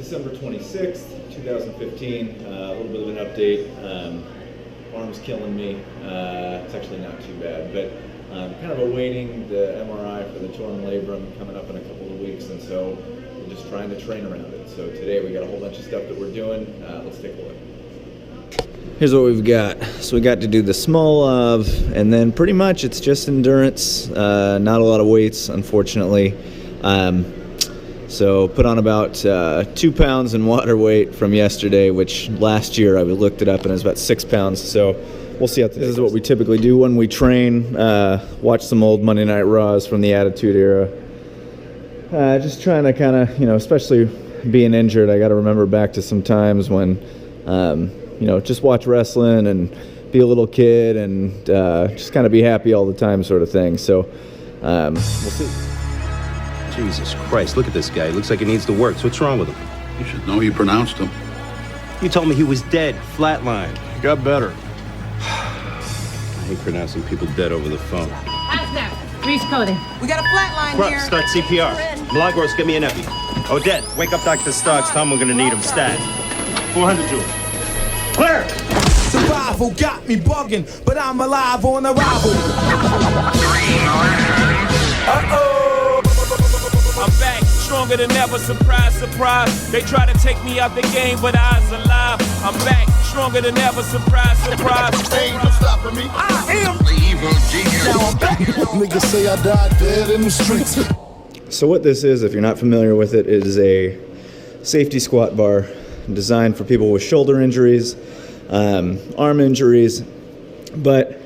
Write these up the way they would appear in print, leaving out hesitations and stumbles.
December 26th, 2015, a little bit of an update. Arm's killing me. It's actually not too bad, but kind of awaiting the MRI for the torn labrum coming up in a couple of weeks, and so we're just trying to train around it. So today we got a whole bunch of stuff that we're doing. Let's take a look. Here's what we've got. So we got to do the small of, and then pretty much it's just endurance, not a lot of weights, unfortunately. So put on about 2 pounds in water weight from yesterday, which last year I looked it up and it was about 6 pounds. So we'll see how this is. What we typically do when we train. Watch some old Monday Night Raws from the Attitude Era. Just trying to kind of, especially being injured, I got to remember back to some times when, just watch wrestling and be a little kid and just kind of be happy all the time sort of thing. So we'll see. Jesus Christ, look at this guy. He looks like he needs the works. What's wrong with him? You should know you pronounced him. You told me he was dead, flatline. He got better. I hate pronouncing people dead over the phone. Asner, grease coating. We got a flat line Krupp, here. start CPR. Milagros, get me an epi. Odette, wake up Dr. Stoggs. Tell him we're gonna need him. Stat. 400 joules. Clear! Survival got me bugging, but I'm alive on arrival. Uh-oh! I'm back, stronger than ever, surprise, surprise. They try to take me out the game, but I was alive. I'm back, stronger than ever, surprise, surprise. Ain't no stopping me. I am the evil genius. now I'm back. Niggas say I died dead in the streets. So what this is, if you're not familiar with it, is a safety squat bar designed for people with shoulder injuries, arm injuries, but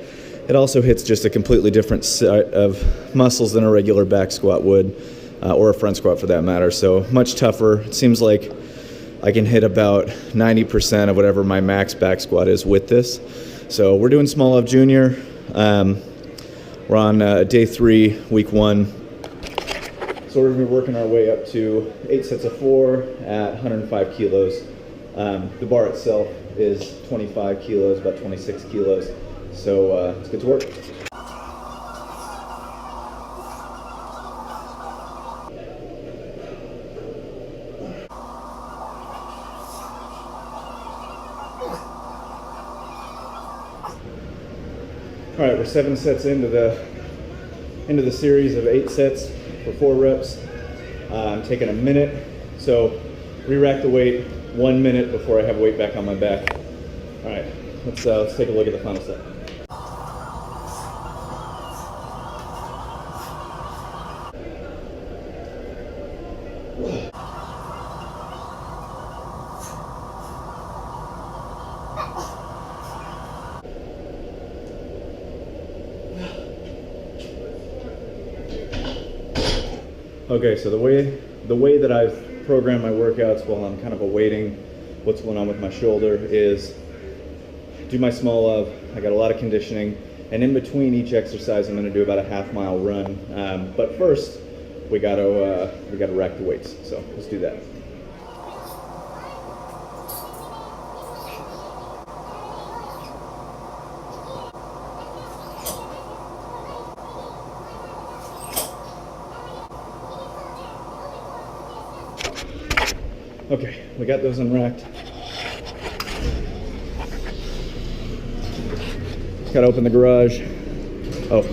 it also hits just a completely different set of muscles than a regular back squat would, or a front squat for that matter. So much tougher. It seems like I can hit about 90% of whatever my max back squat is with this. So we're doing small of junior. We're on day 3, week 1. So we're going to be working our way up to 8 sets of 4 at 105 kilos. The bar itself is 25 kilos, about 26 kilos. So let's get to work. All right, we're 7 sets into the series of 8 sets for 4 reps. I'm taking a minute, so re-rack the weight 1 minute before I have weight back on my back. All right, let's take a look at the final set. Okay, so the way that I've programmed my workouts while I'm kind of awaiting what's going on with my shoulder is do my small of. I got a lot of conditioning, and in between each exercise, I'm going to do about a half-mile run. But first, we got to rack the weights. So let's do that. Okay, we got those unracked. Got to open the garage. Oh.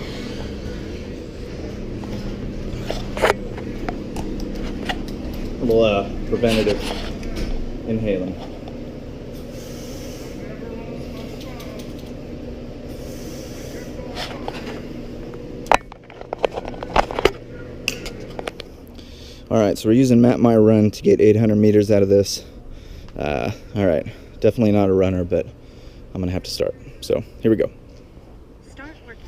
A little preventative inhaling. All right, so we're using Map My Run to get 800 meters out of this. All right, definitely not a runner, but I'm gonna have to start. So here we go. Start workout.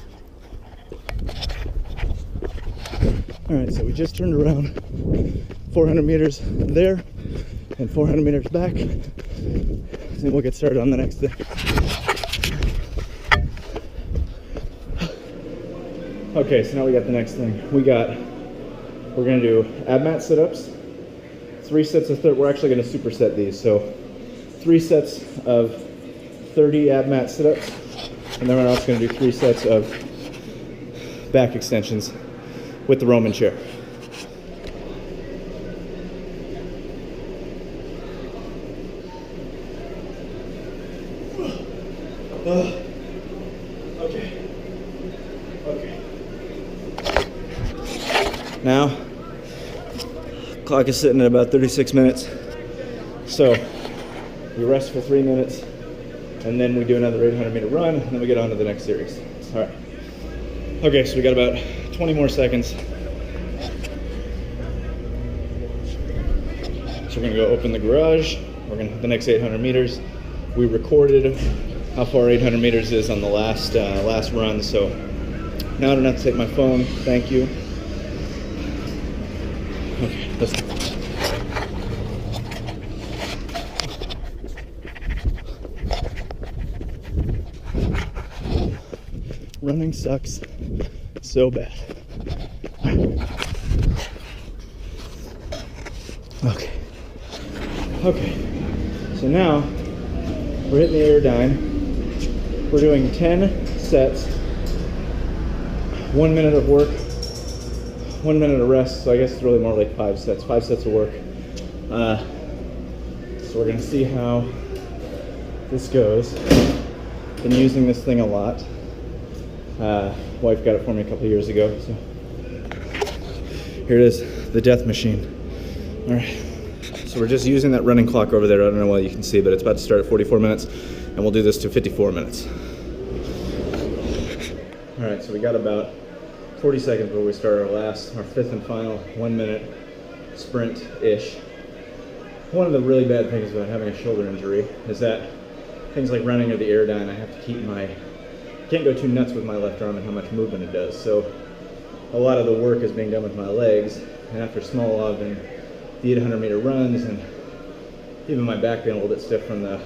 All right, so we just turned around 400 meters there and 400 meters back. Then we'll get started on the next thing. Okay, so now we got the next thing. We're gonna do ab mat sit-ups, 3 sets of we're actually gonna superset these. So 3 sets of 30 ab mat sit-ups, and then we're also gonna do 3 sets of back extensions with the Roman chair. Okay. Now, clock is sitting at about 36 minutes. So we rest for 3 minutes, and then we do another 800-meter run, and then we get on to the next series. All right. Okay, so we got about 20 more seconds. So we're gonna go open the garage. We're gonna hit the next 800 meters. We recorded how far 800 meters is on the last run, so now I don't have to take my phone. Thank you. Okay, let's go. Running sucks so bad. Okay, so now we're hitting the Airdyne. We're doing 10 sets, 1 minute of work, 1 minute of rest, so I guess it's really more like 5 sets of work. So we're gonna see how this goes. Been using this thing a lot. Wife got it for me a couple years ago, so here it is, the death machine. All right, so we're just using that running clock over there. I don't know why you can see, but it's about to start at 44 minutes, and we'll do this to 54 minutes. All right, so we got about 40 seconds before we start our fifth and final 1 minute sprint-ish. One of the really bad things about having a shoulder injury is that things like running or the Airdyne, I have to keep can't go too nuts with my left arm and how much movement it does. So a lot of the work is being done with my legs, and after small log and the 800-meter runs, and even my back being a little bit stiff from the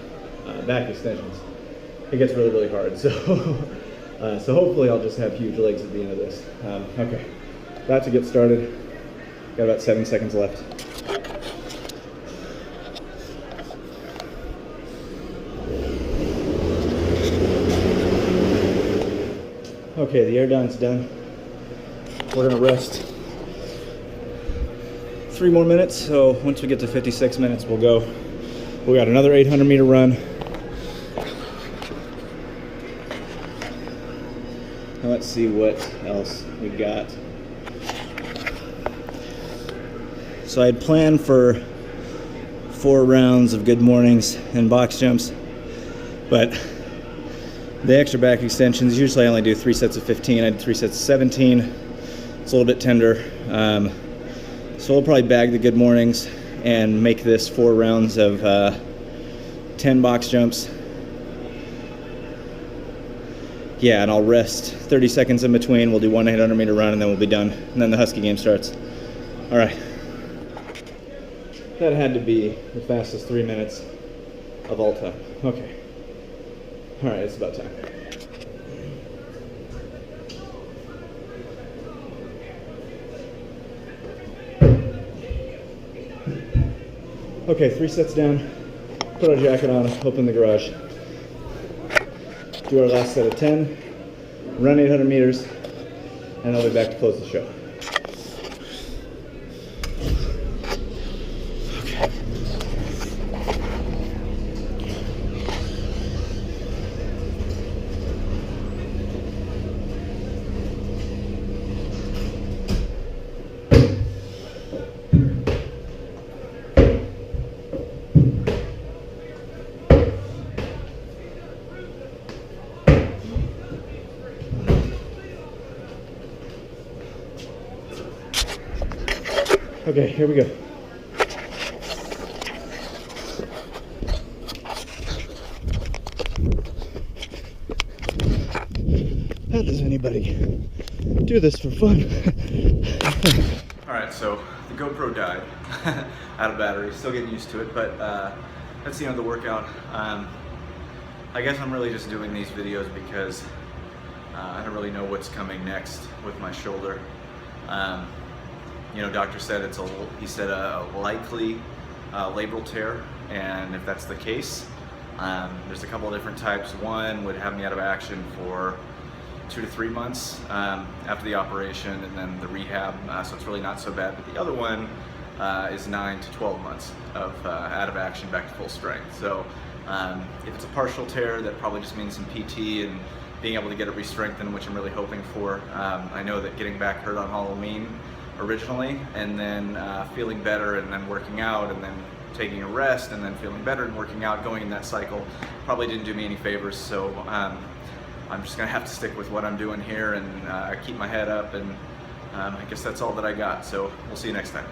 back extensions, it gets really, really hard. So, so hopefully I'll just have huge legs at the end of this. Okay, about to get started. Got about 7 seconds left. Okay, the Airdyne's done. We're gonna rest 3 more minutes, so once we get to 56 minutes, we'll go. We got another 800-meter run. Now let's see what else we got. So I had planned for 4 rounds of good mornings and box jumps, but the extra back extensions, usually I only do 3 sets of 15. I did 3 sets of 17. It's a little bit tender. So we'll probably bag the good mornings and make this 4 rounds of 10 box jumps. Yeah, and I'll rest 30 seconds in between. We'll do 1 800-meter run, and then we'll be done. And then the Husky game starts. All right. That had to be the fastest 3 minutes of all time. Okay. All right, it's about time. Okay, 3 sets down. Put our jacket on, open the garage. Do our last set of 10, run 800 meters, and I'll be back to close the show. Okay, here we go. How does anybody do this for fun? Alright, so the GoPro died. Out of battery, still getting used to it, but that's the end of the workout. I guess I'm really just doing these videos because I don't really know what's coming next with my shoulder. You know, doctor said he said a likely labral tear, and if that's the case, there's a couple of different types. One would have me out of action for 2 to 3 months after the operation, and then the rehab, so it's really not so bad. But the other one is 9 to 12 months of out of action back to full strength. So If it's a partial tear, that probably just means some PT and being able to get it re-strengthened, which I'm really hoping for. I know that getting back hurt on Halloween originally, and then feeling better, and then working out, and then taking a rest, and then feeling better and working out, going in that cycle, probably didn't do me any favors. So I'm just gonna have to stick with what I'm doing here and keep my head up, and I guess that's all that I got. So we'll see you next time.